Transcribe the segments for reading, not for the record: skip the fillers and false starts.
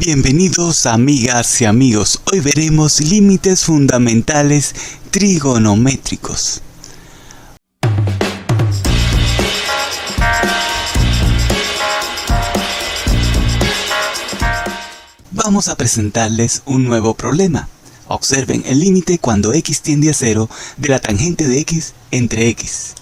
Bienvenidos amigas y amigos, hoy veremos límites fundamentales trigonométricos. Vamos a presentarles un nuevo problema. Observen el límite cuando x tiende a 0 de la tangente de x entre x.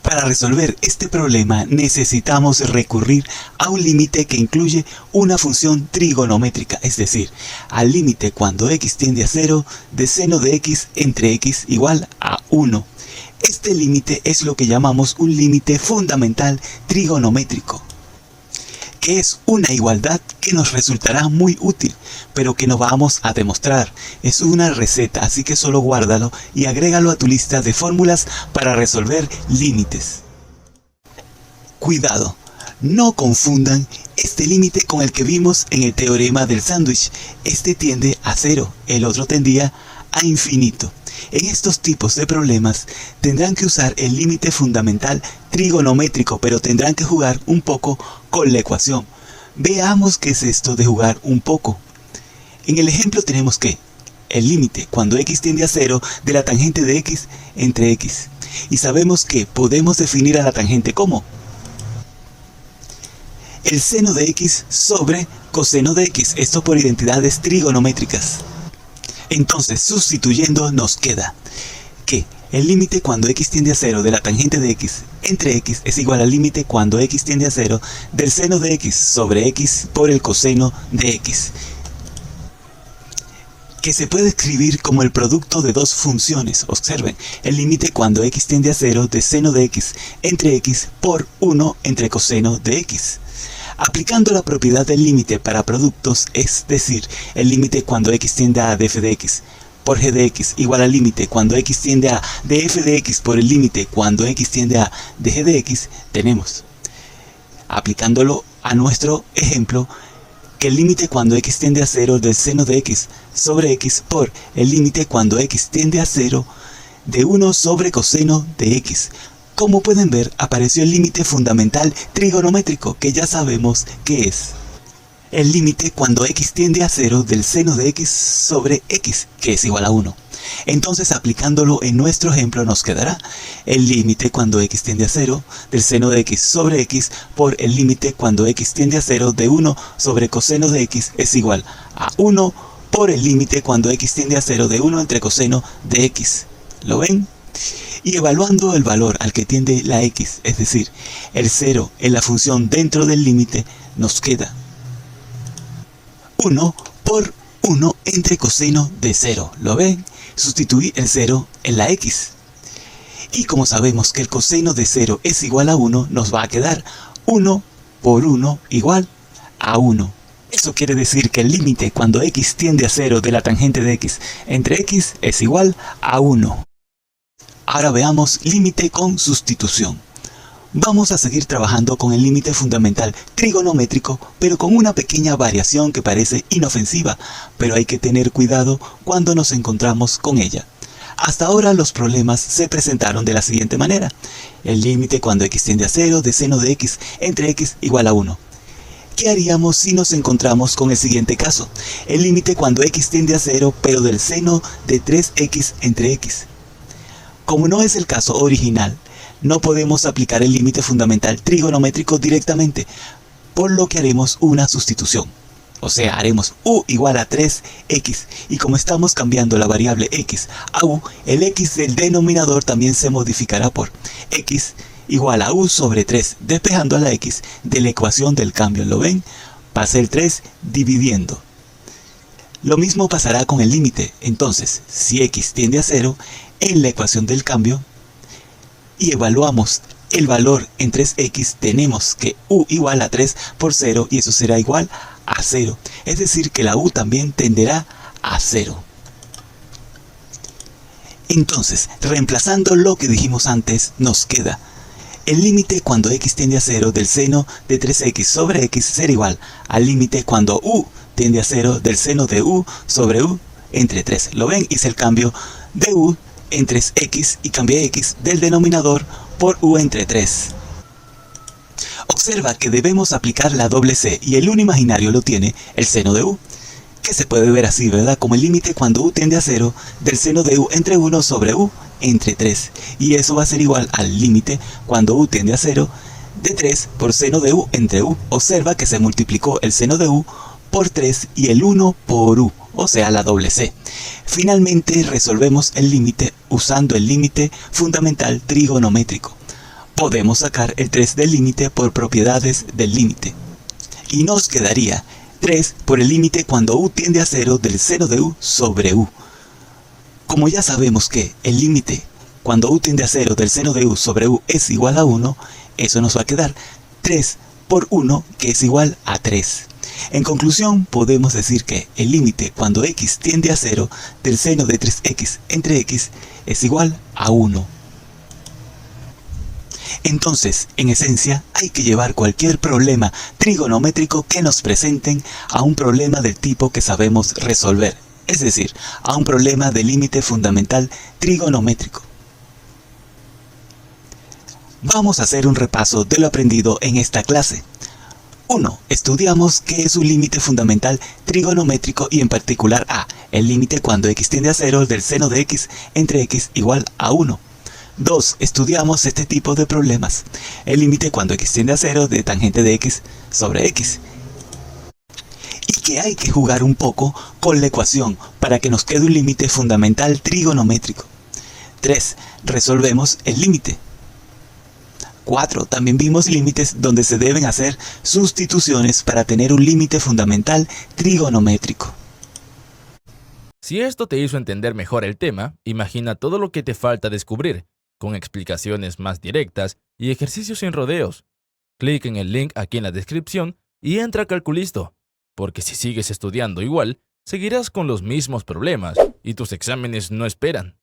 Para resolver este problema necesitamos recurrir a un límite que incluye una función trigonométrica, es decir, al límite cuando x tiende a 0 de seno de x entre x igual a 1. Este límite es lo que llamamos un límite fundamental trigonométrico, que es una igualdad que nos resultará muy útil, pero que no vamos a demostrar. Es una receta, así que solo guárdalo y agrégalo a tu lista de fórmulas para resolver límites. Cuidado, no confundan este límite con el que vimos en el teorema del sándwich. Este tiende a 0, el otro tendía a infinito. En estos tipos de problemas tendrán que usar el límite fundamental trigonométrico, pero tendrán que jugar un poco con la ecuación. Veamos qué es esto de jugar un poco. En el ejemplo tenemos que el límite cuando x tiende a 0 de la tangente de x entre x. Y sabemos que podemos definir a la tangente como el seno de x sobre coseno de x, esto por identidades trigonométricas. Entonces, sustituyendo, nos queda que el límite cuando x tiende a 0 de la tangente de x entre x es igual al límite cuando x tiende a 0 del seno de x sobre x por el coseno de x, que se puede escribir como el producto de dos funciones. Observen, el límite cuando x tiende a 0 de seno de x entre x por 1 entre coseno de x. Aplicando la propiedad del límite para productos, es decir, el límite cuando x tiende a df de x por g de x igual al límite cuando x tiende a df de x por el límite cuando x tiende a dg de x, tenemos, aplicándolo a nuestro ejemplo, que el límite cuando x tiende a 0 del seno de x sobre x por el límite cuando x tiende a 0 de 1 sobre coseno de x. Como pueden ver, apareció el límite fundamental trigonométrico, que ya sabemos qué es. El límite cuando x tiende a 0 del seno de x sobre x, que es igual a 1. Entonces, aplicándolo en nuestro ejemplo, nos quedará el límite cuando x tiende a 0 del seno de x sobre x por el límite cuando x tiende a 0 de 1 sobre coseno de x es igual a 1 por el límite cuando x tiende a 0 de 1 entre coseno de x. ¿Lo ven? Y evaluando el valor al que tiende la x, es decir, el 0 en la función dentro del límite, nos queda 1 por 1 entre coseno de 0. ¿Lo ven? Sustituí el 0 en la x. Y como sabemos que el coseno de 0 es igual a 1, nos va a quedar 1 por 1 igual a 1. Eso quiere decir que el límite cuando x tiende a 0 de la tangente de x entre x es igual a 1. Ahora veamos límite con sustitución. Vamos a seguir trabajando con el límite fundamental trigonométrico, pero con una pequeña variación que parece inofensiva, pero hay que tener cuidado cuando nos encontramos con ella. Hasta ahora los problemas se presentaron de la siguiente manera. El límite cuando x tiende a 0 de seno de x entre x igual a 1. ¿Qué haríamos si nos encontramos con el siguiente caso? El límite cuando x tiende a 0 pero del seno de 3x entre x. Como no es el caso original, no podemos aplicar el límite fundamental trigonométrico directamente, por lo que haremos una sustitución. O sea, haremos u igual a 3x, y como estamos cambiando la variable x a u, el x del denominador también se modificará por x igual a u sobre 3, despejando a la x de la ecuación del cambio. ¿Lo ven? Pasa el 3 dividiendo. Lo mismo pasará con el límite. Entonces, si x tiende a 0, en la ecuación del cambio, y evaluamos el valor en 3x, tenemos que u igual a 3 por 0, y eso será igual a 0. Es decir, que la u también tenderá a 0. Entonces, reemplazando lo que dijimos antes, nos queda el límite cuando x tiende a 0 del seno de 3x sobre x será igual al límite cuando u tiende a 0 del seno de u sobre u entre 3. ¿Lo ven? Hice el cambio de u en 3x y cambié x del denominador por u entre 3. Observa que debemos aplicar la doble C y el 1 imaginario lo tiene el seno de u, que se puede ver así, ¿verdad? Como el límite cuando u tiende a 0 del seno de u entre 1 sobre u entre 3. Y eso va a ser igual al límite cuando u tiende a 0 de 3 por seno de u entre u. Observa que se multiplicó el seno de u por 3 y el 1 por u, o sea la doble C. Finalmente resolvemos el límite usando el límite fundamental trigonométrico. Podemos sacar el 3 del límite por propiedades del límite. Y nos quedaría 3 por el límite cuando u tiende a 0 del seno de u sobre u. Como ya sabemos que el límite cuando u tiende a 0 del seno de u sobre u es igual a 1, eso nos va a quedar 3 por 1, que es igual a 3. En conclusión, podemos decir que el límite cuando x tiende a 0 del seno de 3x entre x es igual a 1. Entonces, en esencia, hay que llevar cualquier problema trigonométrico que nos presenten a un problema del tipo que sabemos resolver, es decir, a un problema de límite fundamental trigonométrico. Vamos a hacer un repaso de lo aprendido en esta clase. 1. Estudiamos qué es un límite fundamental trigonométrico y en particular a el límite cuando x tiende a 0 del seno de x entre x igual a 1. 2. Estudiamos este tipo de problemas, el límite cuando x tiende a 0 de tangente de x sobre x. Y que hay que jugar un poco con la ecuación para que nos quede un límite fundamental trigonométrico. 3. Resolvemos el límite. 4. También vimos límites donde se deben hacer sustituciones para tener un límite fundamental trigonométrico. Si esto te hizo entender mejor el tema, imagina todo lo que te falta descubrir, con explicaciones más directas y ejercicios sin rodeos. Clic en el link aquí en la descripción y entra a Calculisto, porque si sigues estudiando igual, seguirás con los mismos problemas y tus exámenes no esperan.